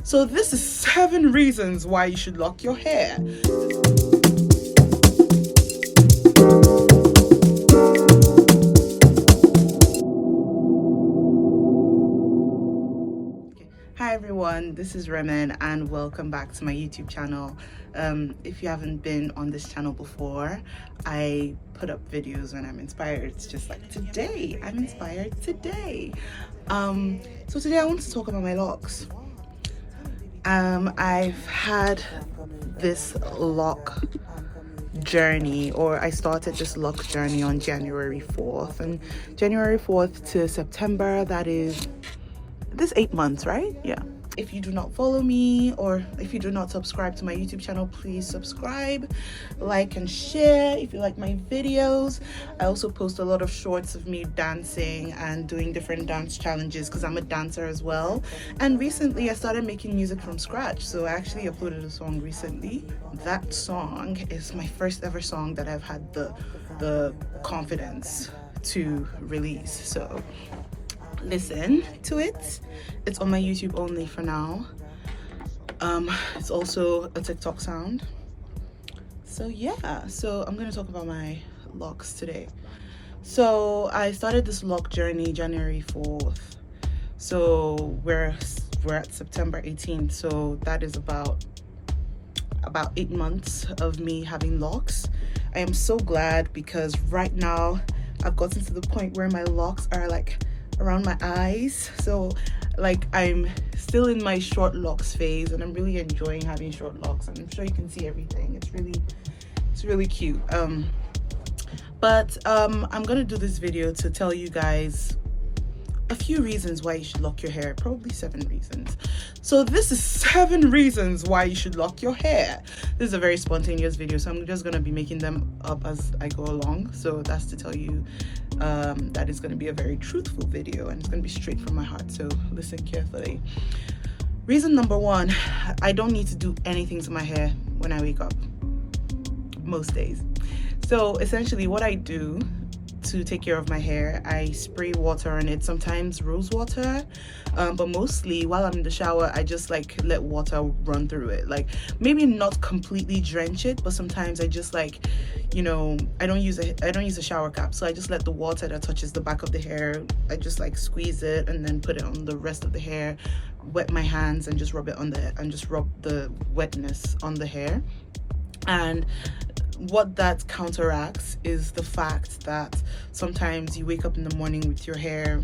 So this is 7 reasons why you should lock your hair. Hi everyone, this is Remen and welcome back to my YouTube channel. If you haven't been on this channel before, I put up videos when I'm inspired. It's just like today, I'm inspired today. So today I want to talk about my locks. I've had this lock journey, or I started this lock journey on January 4th, and January 4th to September, that is this 8 months, right? Yeah. If you do not follow me, or if you do not subscribe to my YouTube channel, please subscribe, like and share if you like my videos. I also post a lot of shorts of me dancing and doing different dance challenges because I'm a dancer as well. And recently I started making music from scratch, so I actually uploaded a song recently. That song is my first ever song that I've had the confidence to release, so listen to it. It's on my YouTube only for now. It's also a TikTok sound. So yeah, so I'm gonna talk about my locks today. So I started this lock journey January 4th. So we're at September 18th, so that is about 8 months of me having locks. I am so glad because right now I've gotten to the point where my locks are like around my eyes, so like I'm still in my short locks phase and I'm really enjoying having short locks, and I'm sure you can see everything. It's really cute. But I'm gonna do this video to tell you guys a few reasons why you should lock your hair, probably 7 reasons. So this is 7 reasons why you should lock your hair. This is a very spontaneous video, so I'm just gonna be making them up as I go along. So that's to tell you that it's gonna be a very truthful video and it's gonna be straight from my heart, so listen carefully. Reason number 1, I don't need to do anything to my hair when I wake up, most days. So essentially what I do to take care of my hair, I spray water on it, sometimes rose water, but mostly while I'm in the shower I just like let water run through it, like maybe not completely drench it, but sometimes I just like, you know, I don't use a shower cap, so I just let the water that touches the back of the hair, I just like squeeze it and then put it on the rest of the hair, wet my hands and just rub it on just rub the wetness on the hair. And what that counteracts is the fact that sometimes you wake up in the morning with your hair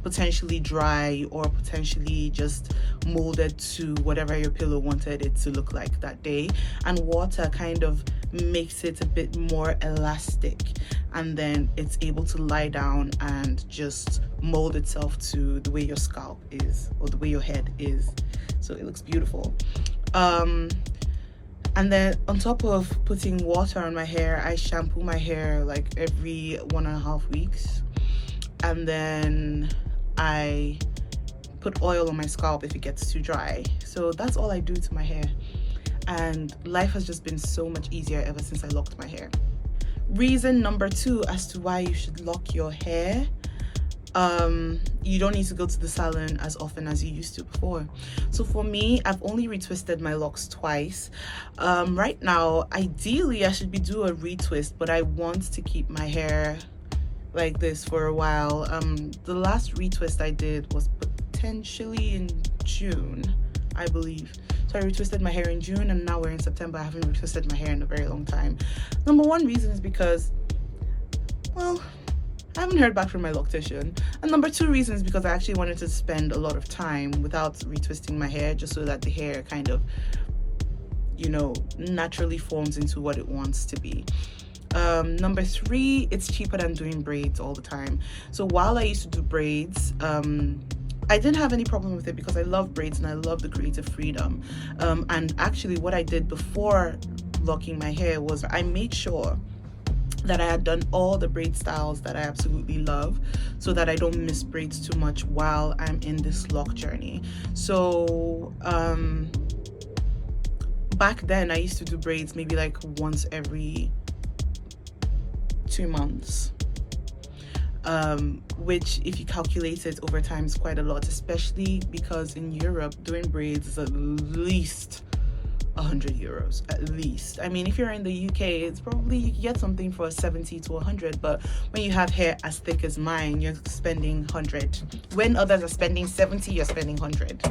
potentially dry or potentially just molded to whatever your pillow wanted it to look like that day, and water kind of makes it a bit more elastic, and then it's able to lie down and just mold itself to the way your scalp is or the way your head is, so it looks beautiful. And then on top of putting water on my hair, I shampoo my hair like every 1.5 weeks. And then I put oil on my scalp if it gets too dry. So that's all I do to my hair. And life has just been so much easier ever since I locked my hair. Reason number 2 as to why you should lock your hair. You don't need to go to the salon as often as you used to before. So for me, I've only retwisted my locks twice. Right now, ideally I should be doing a retwist, but I want to keep my hair like this for a while. The last retwist I did was potentially in June, I believe. So I retwisted my hair in June, and now we're in September. I haven't retwisted my hair in a very long time. Number 1 reason is because, well, I haven't heard back from my loctician. And number 2 reason is because I actually wanted to spend a lot of time without retwisting my hair, just so that the hair kind of, you know, naturally forms into what it wants to be. Number 3, it's cheaper than doing braids all the time. So while I used to do braids, I didn't have any problem with it because I love braids and I love the creative freedom. And actually what I did before locking my hair was I made sure that I had done all the braid styles that I absolutely love, so that I don't miss braids too much while I'm in this lock journey. So back then I used to do braids maybe like once every 2 months. which if you calculate it over time is quite a lot, especially because in Europe doing braids is at least 100 euros at least. I mean, if you're in the UK, it's probably you can get something for 70 to 100, but when you have hair as thick as mine, you're spending 100. When others are spending 70, you're spending 100.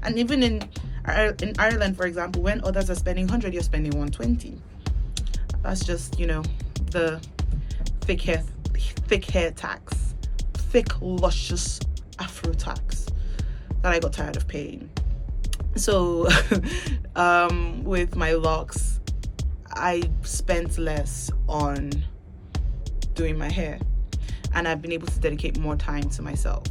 And even in Ireland, for example, when others are spending 100, you're spending 120. That's just, you know, the thick hair tax, thick luscious afro tax that I got tired of paying. So with my locks, I spent less on doing my hair, and I've been able to dedicate more time to myself.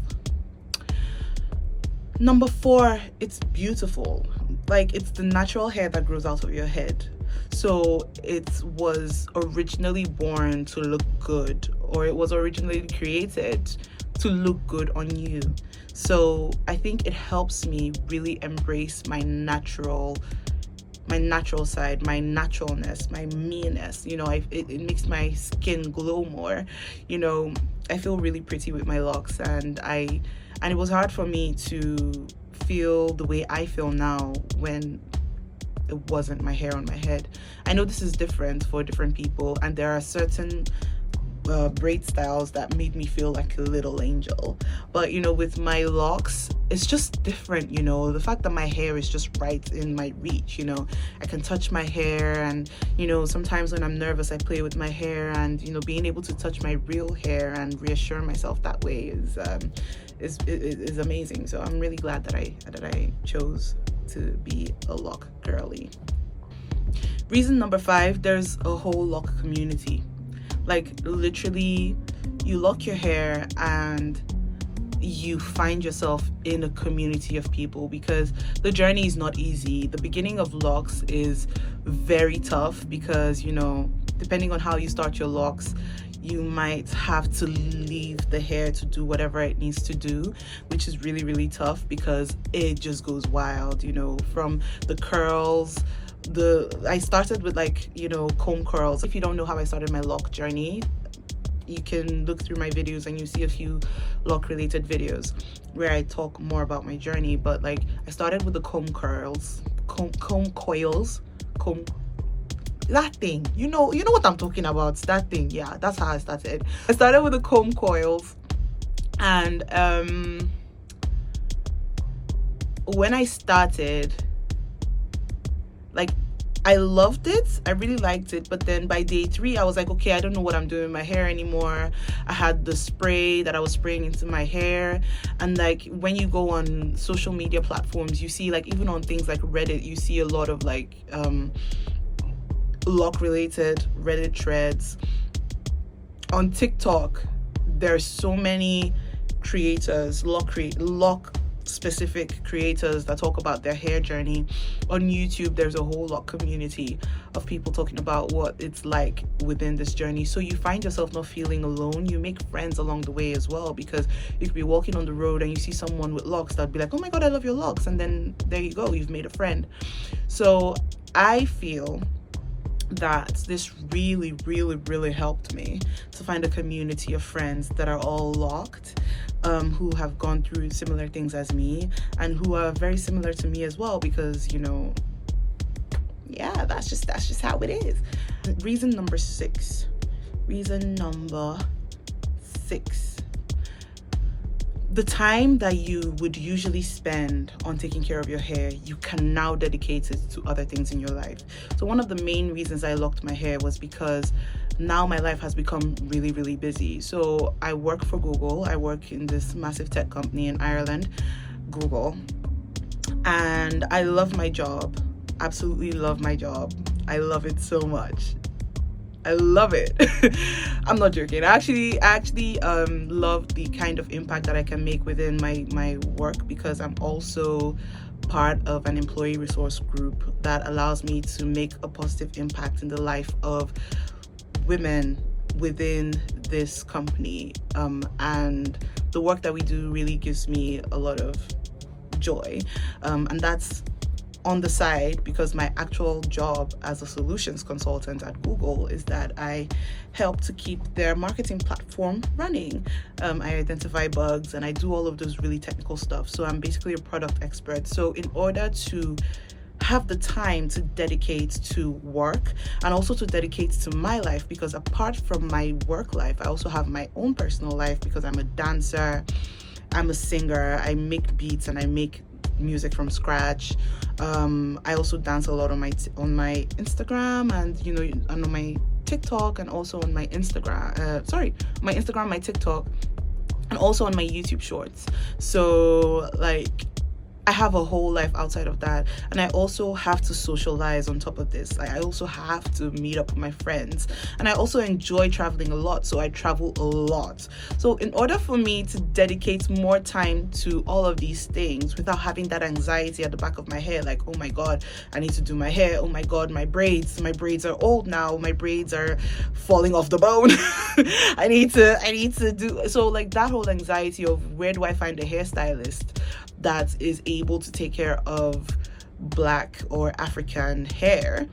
Number 4, it's beautiful. Like, it's the natural hair that grows out of your head. So it was originally born to look good, or it was originally created to look good on you. So I think it helps me really embrace my natural side, my naturalness, my meanness. You know, it makes my skin glow more. You know, I feel really pretty with my locks, and it was hard for me to feel the way I feel now when it wasn't my hair on my head. I know this is different for different people, and there are certain braid styles that made me feel like a little angel, but you know, with my locks, it's just different. You know, the fact that my hair is just right in my reach, you know, I can touch my hair, and you know, sometimes when I'm nervous I play with my hair, and you know, being able to touch my real hair and reassure myself that way is amazing. So I'm really glad that I chose to be a lock girly. Reason number 5, there's a whole lock community. Like, literally, you lock your hair and you find yourself in a community of people, because the journey is not easy. The beginning of locks is very tough because, you know, depending on how you start your locks, you might have to leave the hair to do whatever it needs to do, which is really, really tough because it just goes wild, you know, from the curls. I started with, like, you know, comb curls. If you don't know how I started my lock journey, you can look through my videos and you see a few lock related videos where I talk more about my journey. But like, I started with the comb curls, comb coils, that thing, you know what I'm talking about, that thing. Yeah, that's how I started. I started with the comb coils, and when I started, like, I loved it, I really liked it, but then by day 3 I was like, okay, I don't know what I'm doing with my hair anymore. I had the spray that I was spraying into my hair, and like, when you go on social media platforms, you see, like, even on things like Reddit, you see a lot of like lock related Reddit threads. On TikTok, there's so many creators, lock specific creators that talk about their hair journey. On YouTube, there's a whole lot community of people talking about what it's like within this journey. So you find yourself not feeling alone. You make friends along the way as well, because you could be walking on the road and you see someone with locks that'd be like, oh my god, I love your locks, and then there you go, you've made a friend. So I feel that this really, really, really helped me to find a community of friends that are all locked, who have gone through similar things as me, and who are very similar to me as well, because, you know, yeah, that's just how it is. Reason number 6. The time that you would usually spend on taking care of your hair, you can now dedicate it to other things in your life. So one of the main reasons I locked my hair was because now my life has become really, really busy. So I work for Google. I work in this massive tech company in Ireland, Google. And I love my job. Absolutely love my job. I love it so much. I love it. I'm not joking. I actually love the kind of impact that I can make within my work, because I'm also part of an employee resource group that allows me to make a positive impact in the life of women within this company. And the work that we do really gives me a lot of joy. And that's on the side, because my actual job as a solutions consultant at Google is that I help to keep their marketing platform running. I identify bugs and I do all of those really technical stuff. So I'm basically a product expert. So in order to have the time to dedicate to work and also to dedicate to my life, because apart from my work life, I also have my own personal life, because I'm a dancer, I'm a singer, I make beats and I make music from scratch. I also dance a lot on my Instagram, and and on my TikTok, and also on my my Instagram, my TikTok, and also on my YouTube shorts. So like, I have a whole life outside of that, and I also have to socialize on top of this. Like, I also have to meet up with my friends, and I also enjoy traveling a lot, so I travel a lot. So in order for me to dedicate more time to all of these things without having that anxiety at the back of my head, like, oh my god, I need to do my hair, oh my god, my braids are old now, my braids are falling off the bone. I need to do, so like, that whole anxiety of where do I find a hairstylist that is able to take care of Black or African hair,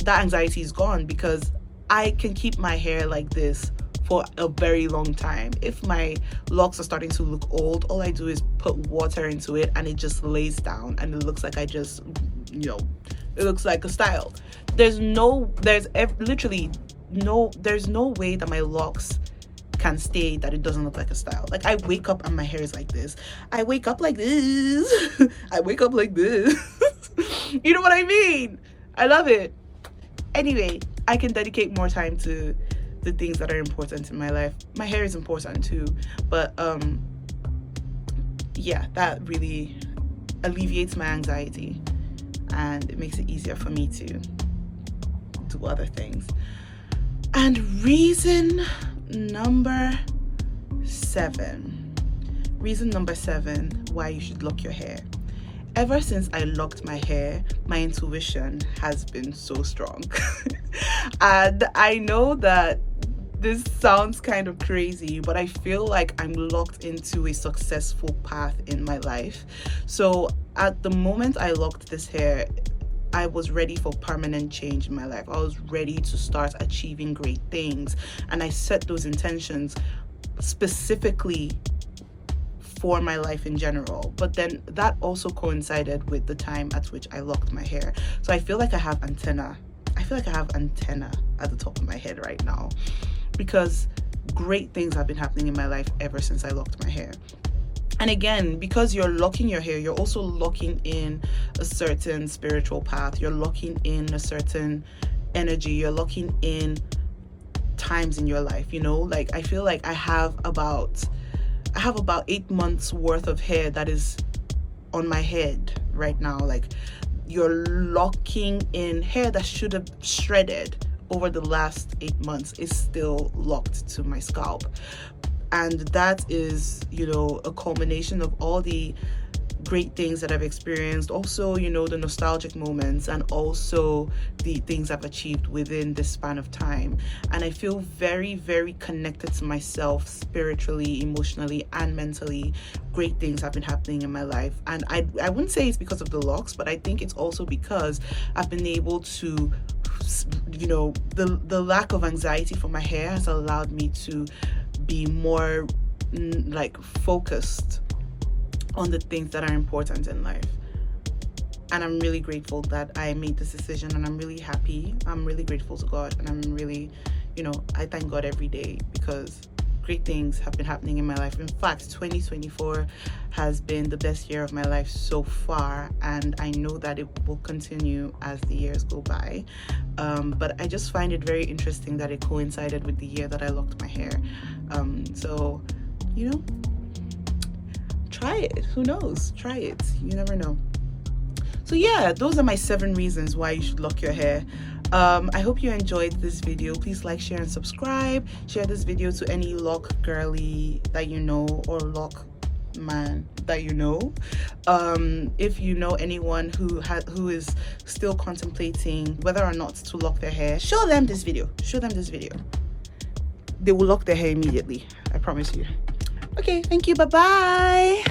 that anxiety is gone, because I can keep my hair like this for a very long time. If my locks are starting to look old, all I do is put water into it and it just lays down, and it looks like it looks like a style. There's no way that my locks can stay that it doesn't look like a style. Like, I wake up and my hair is like this. I wake up like this. I wake up like this. You know what I mean? I love it. Anyway, I can dedicate more time to the things that are important in my life. My hair is important too, but yeah, that really alleviates my anxiety, and it makes it easier for me to do other things. And reason number 7 why you should lock your hair. Ever since I locked my hair, my intuition has been so strong. And I know that this sounds kind of crazy, but I feel like I'm locked into a successful path in my life. So at the moment I locked this hair, I was ready for permanent change in my life. I was ready to start achieving great things, and I set those intentions specifically for my life in general. But then that also coincided with the time at which I locked my hair. So I feel like I have antenna at the top of my head right now, because great things have been happening in my life ever since I locked my hair. And again, because you're locking your hair, you're also locking in a certain spiritual path. You're locking in a certain energy. You're locking in times in your life, like, I feel like I have about 8 months worth of hair that is on my head right now. Like, you're locking in hair that should have shredded over the last 8 months is still locked to my scalp. And that is, a culmination of all the great things that I've experienced, also, the nostalgic moments, and also the things I've achieved within this span of time. And I feel very, very connected to myself spiritually, emotionally, and mentally. Great things have been happening in my life. And I wouldn't say it's because of the locks, but I think it's also because I've been able to, the lack of anxiety for my hair has allowed me to be more focused on the things that are important in life. And I'm really grateful that I made this decision, and I'm really happy. I'm really grateful to God, and I'm really, I thank God every day, because great things have been happening in my life. In fact, 2024 has been the best year of my life so far, and I know that it will continue as the years go by. But I just find it very interesting that it coincided with the year that I locked my hair. So, try it. Who knows? Try it. You never know. So yeah, those are my 7 reasons why you should lock your hair. I hope you enjoyed this video. Please like, share, and subscribe. Share this video to any lock girly that you know, or lock man that you know. If you know anyone who is still contemplating whether or not to lock their hair, show them this video. They will lock their hair immediately, I promise you. Okay, thank you. Bye bye.